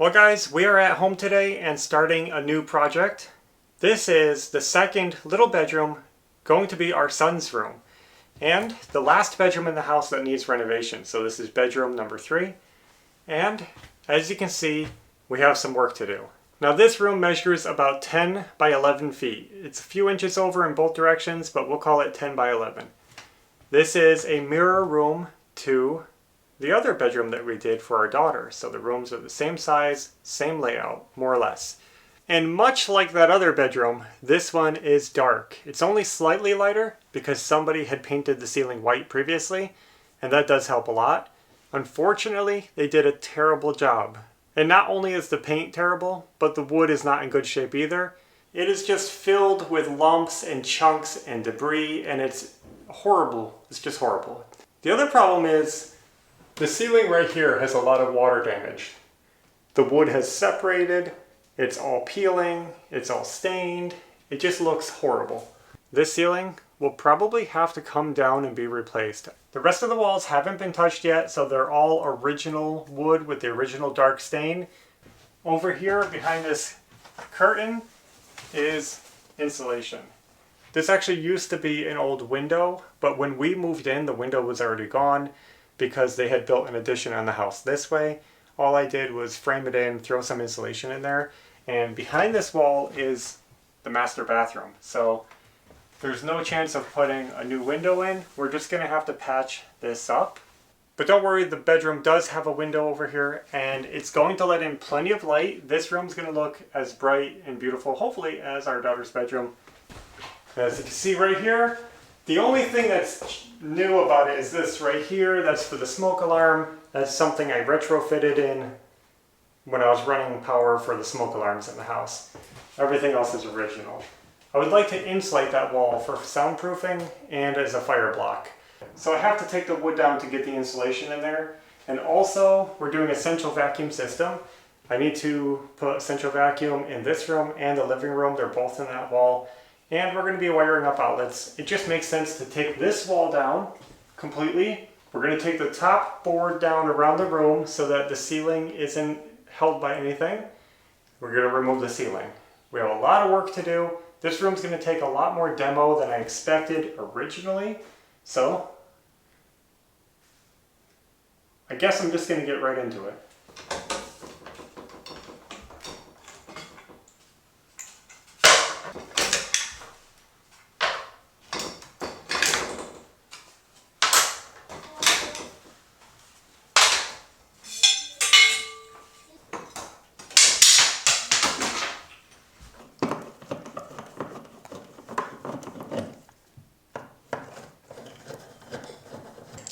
Well guys, we are at home today and starting a new project. This is the second little bedroom going to be our son's room and the last bedroom in the house that needs renovation. So this is bedroom number 3 and as you can see we have some work to do. Now this room measures about 10 by 11 feet. It's a few inches over in both directions, but we'll call it 10 by 11. This is a mirror room to the other bedroom that we did for our daughter. So the rooms are the same size, same layout, more or less. And much like that other bedroom, this one is dark. It's only slightly lighter because somebody had painted the ceiling white previously, and that does help a lot. Unfortunately, they did a terrible job. And not only is the paint terrible, but the wood is not in good shape either. It is just filled with lumps and chunks and debris, and it's horrible. It's just horrible. The other problem is the ceiling right here has a lot of water damage. The wood has separated, it's all peeling, it's all stained, it just looks horrible. This ceiling will probably have to come down and be replaced. The rest of the walls haven't been touched yet, so they're all original wood with the original dark stain. Over here behind this curtain is insulation. This actually used to be an old window, but when we moved in, the window was already gone because they had built an addition on the house this way. All I did was frame it in, throw some insulation in there, and behind this wall is the master bathroom. So there's no chance of putting a new window in. We're just gonna have to patch this up. But don't worry, the bedroom does have a window over here and it's going to let in plenty of light. This room's gonna look as bright and beautiful, hopefully, as our daughter's bedroom. As you can see right here, the only thing that's new about it is this right here. That's for the smoke alarm. That's something I retrofitted in when I was running power for the smoke alarms in the house. Everything else is original. I would like to insulate that wall for soundproofing and as a fire block. So I have to take the wood down to get the insulation in there. And also, we're doing a central vacuum system. I need to put central vacuum in this room and the living room. They're both in that wall. And we're going to be wiring up outlets. It just makes sense to take this wall down completely. We're going to take the top board down around the room so that the ceiling isn't held by anything. We're going to remove the ceiling. We have a lot of work to do. This room's going to take a lot more demo than I expected originally. So I guess I'm just going to get right into it.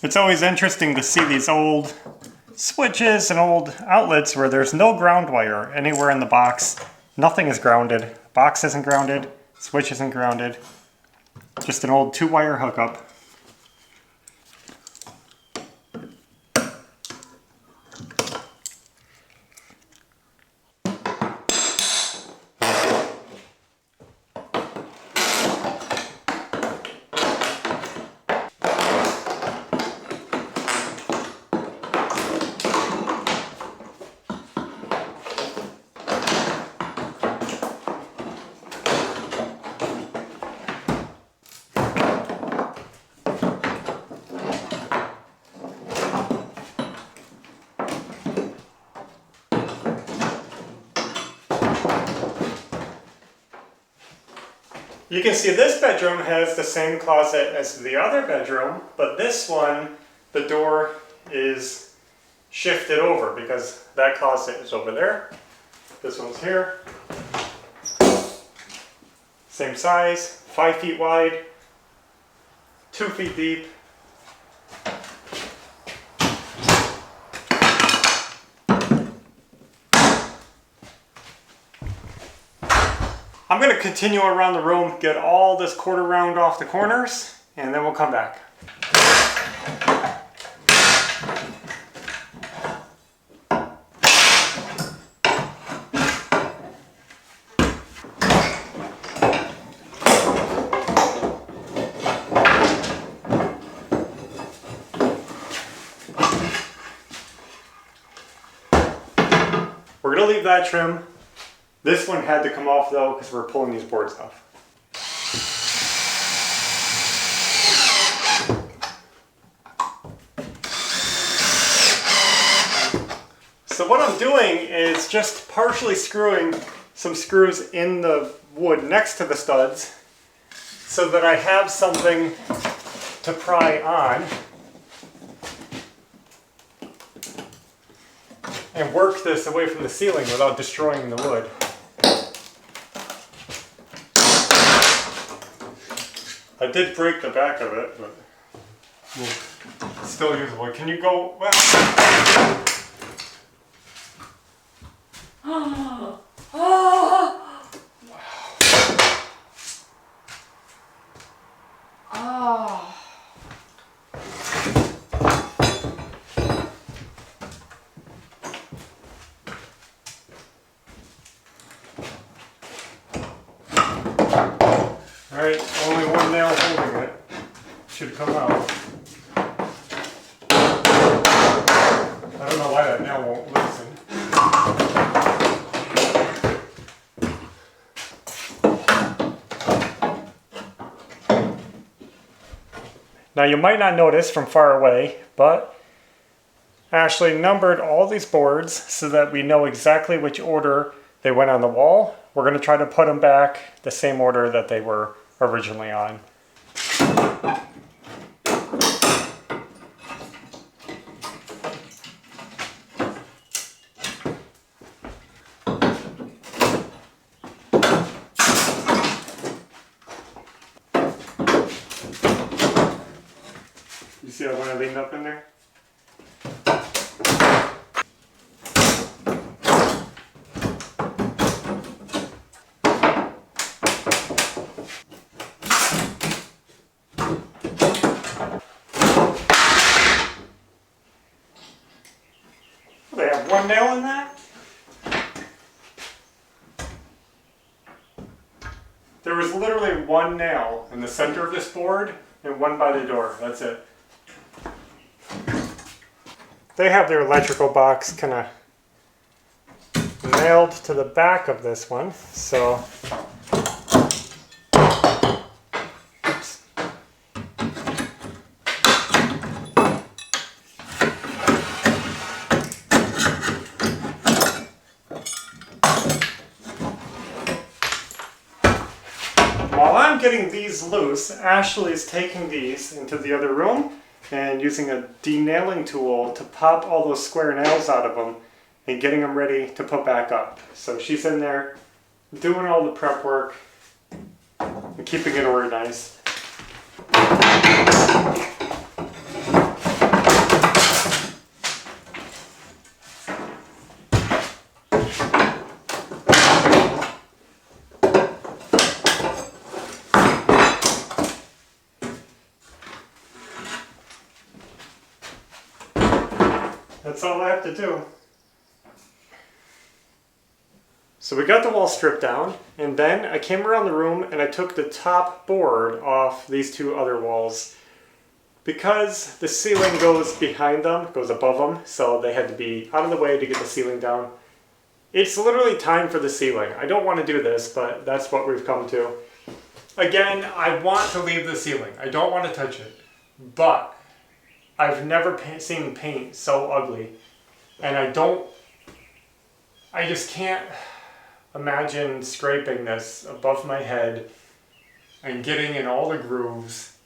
It's always interesting to see these old switches and old outlets where there's no ground wire anywhere in the box. Nothing is grounded. Box isn't grounded. Switch isn't grounded. Just an old 2-wire hookup. You can see this bedroom has the same closet as the other bedroom, but this one, the door is shifted over because that closet is over there. This one's here. Same size, 5 feet wide, 2 feet deep. I'm going to continue around the room, get all this quarter round off the corners, and then we'll come back. We're gonna leave that trim. This one had to come off though because we're pulling these boards off. So what I'm doing is just partially screwing some screws in the wood next to the studs so that I have something to pry on and work this away from the ceiling without destroying the wood. I did break the back of it, but it's still usable. Can you go? Well. Alright, only one nail holding it. Should come out. I don't know why that nail won't loosen. Now you might not notice from far away, but I actually numbered all these boards so that we know exactly which order they went on the wall. We're going to try to put them back the same order that they were originally on. You see how when I leaned up in there? They have one nail in that? There was literally one nail in the center of this board and one by the door. That's it. They have their electrical box kind of nailed to the back of this one, so while I'm getting these loose, Ashley is taking these into the other room and using a denailing tool to pop all those square nails out of them and getting them ready to put back up. So she's in there doing all the prep work and keeping it organized. That's all I have to do. So we got the wall stripped down, and then I came around the room and I took the top board off these two other walls. Because the ceiling goes behind them, goes above them, so they had to be out of the way to get the ceiling down. It's literally time for the ceiling. I don't want to do this, but that's what we've come to. Again, I want to leave the ceiling. I don't want to touch it, but I've never seen paint so ugly, and I just can't imagine scraping this above my head and getting in all the grooves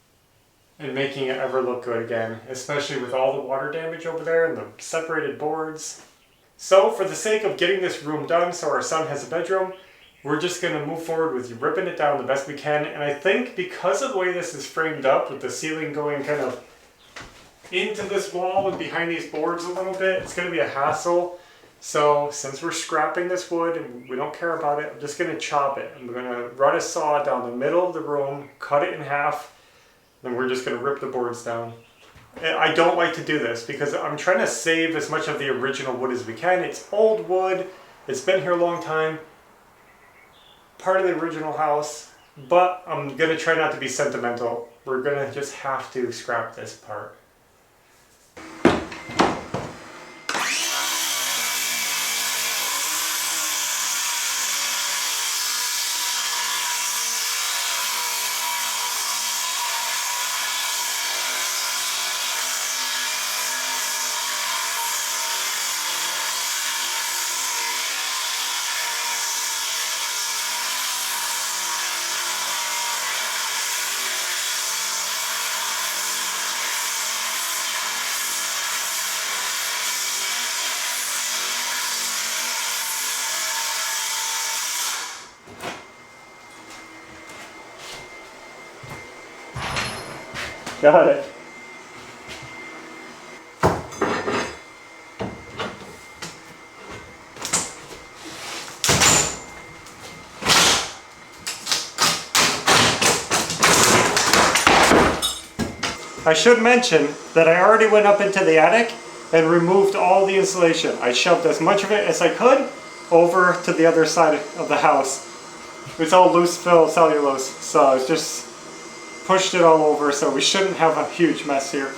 and making it ever look good again, especially with all the water damage over there and the separated boards. So for the sake of getting this room done so our son has a bedroom, we're just going to move forward with ripping it down the best we can. And I think because of the way this is framed up with the ceiling going kind of into this wall and behind these boards a little bit, it's going to be a hassle. So since we're scrapping this wood and we don't care about it, I'm just going to chop it. I'm going to run a saw down the middle of the room, cut it in half, and we're just going to rip the boards down. I don't like to do this because I'm trying to save as much of the original wood as we can. It's old wood, it's been here a long time, part of the original house, but I'm going to try not to be sentimental. We're going to just have to scrap this part. Got it. I should mention that I already went up into the attic and removed all the insulation. I shoved as much of it as I could over to the other side of the house. It's all loose fill cellulose, so I just pushed it all over, so we shouldn't have a huge mess here.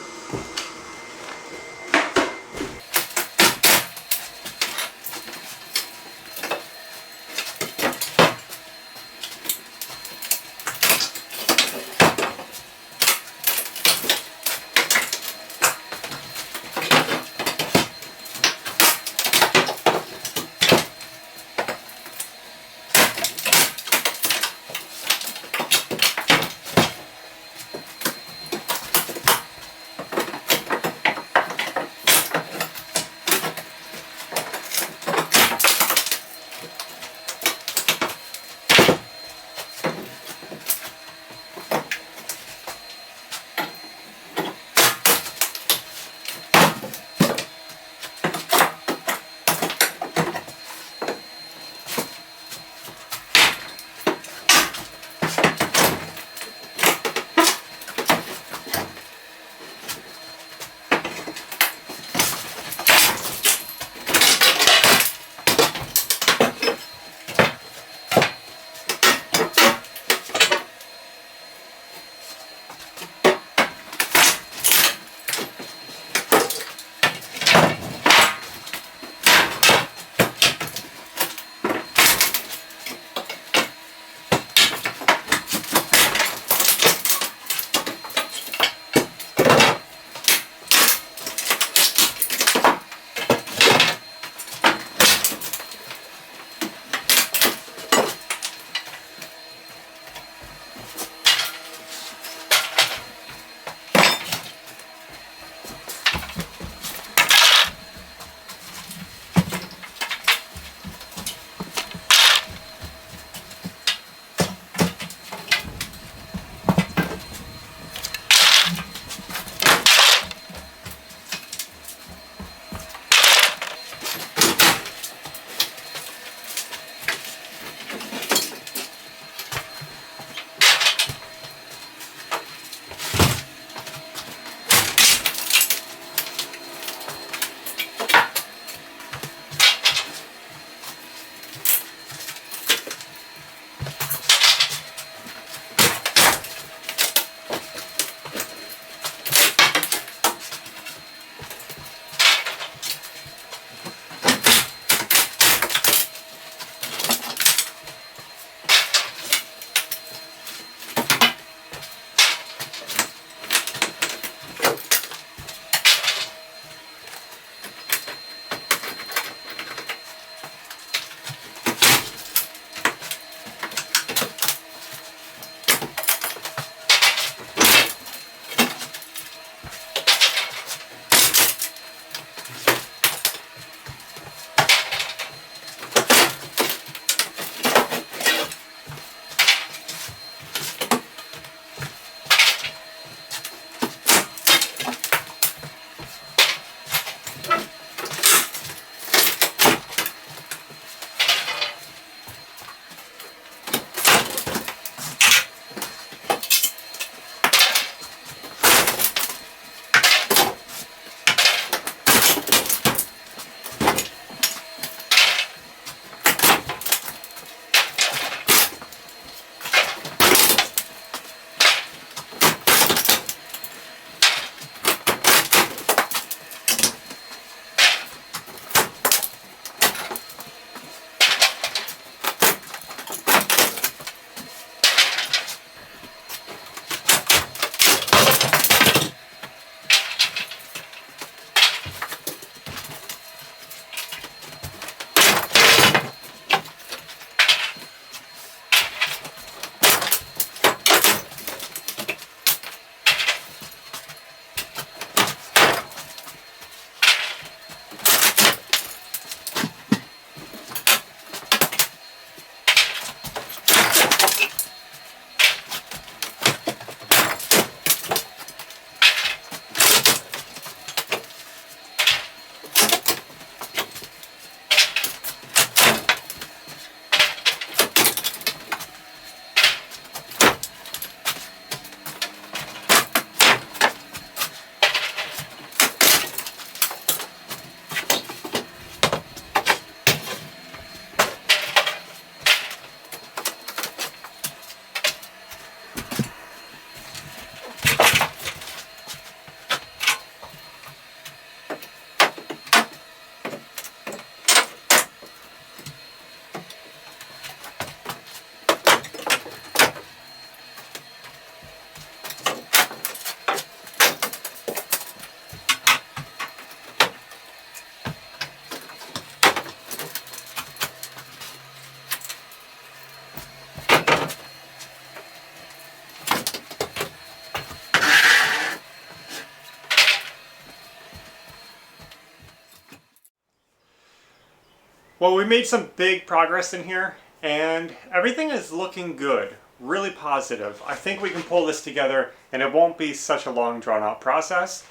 Well, we made some big progress in here and everything is looking good, really positive. I think we can pull this together and it won't be such a long drawn out process.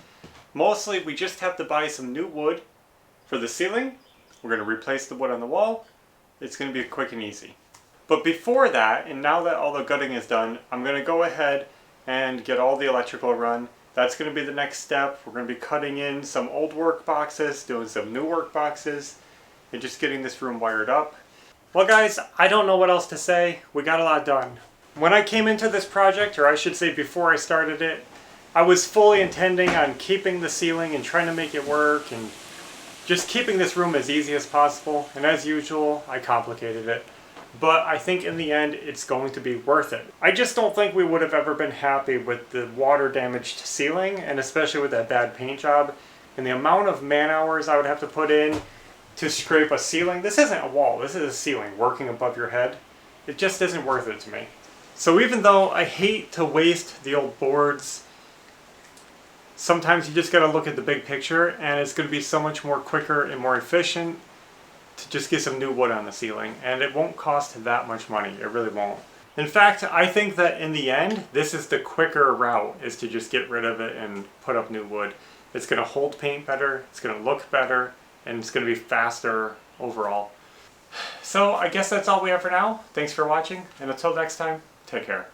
Mostly we just have to buy some new wood for the ceiling. We're going to replace the wood on the wall. It's going to be quick and easy. But before that, and now that all the gutting is done, I'm going to go ahead and get all the electrical run. That's going to be the next step. We're going to be cutting in some old work boxes, doing some new work boxes, and just getting this room wired up. Well guys, I don't know what else to say. We got a lot done. When I came into this project, or I should say before I started it, I was fully intending on keeping the ceiling and trying to make it work and just keeping this room as easy as possible. And as usual, I complicated it. But I think in the end, it's going to be worth it. I just don't think we would have ever been happy with the water damaged ceiling, and especially with that bad paint job, and the amount of man hours I would have to put in to scrape a ceiling. This isn't a wall, this is a ceiling working above your head. It just isn't worth it to me. So even though I hate to waste the old boards, sometimes you just gotta look at the big picture, and it's gonna be so much more quicker and more efficient to just get some new wood on the ceiling, and it won't cost that much money. It really won't. In fact, I think that in the end, this is the quicker route, is to just get rid of it and put up new wood. It's going to hold paint better, it's going to look better, and it's going to be faster overall. So I guess that's all we have for now. Thanks for watching, and until next time, take care.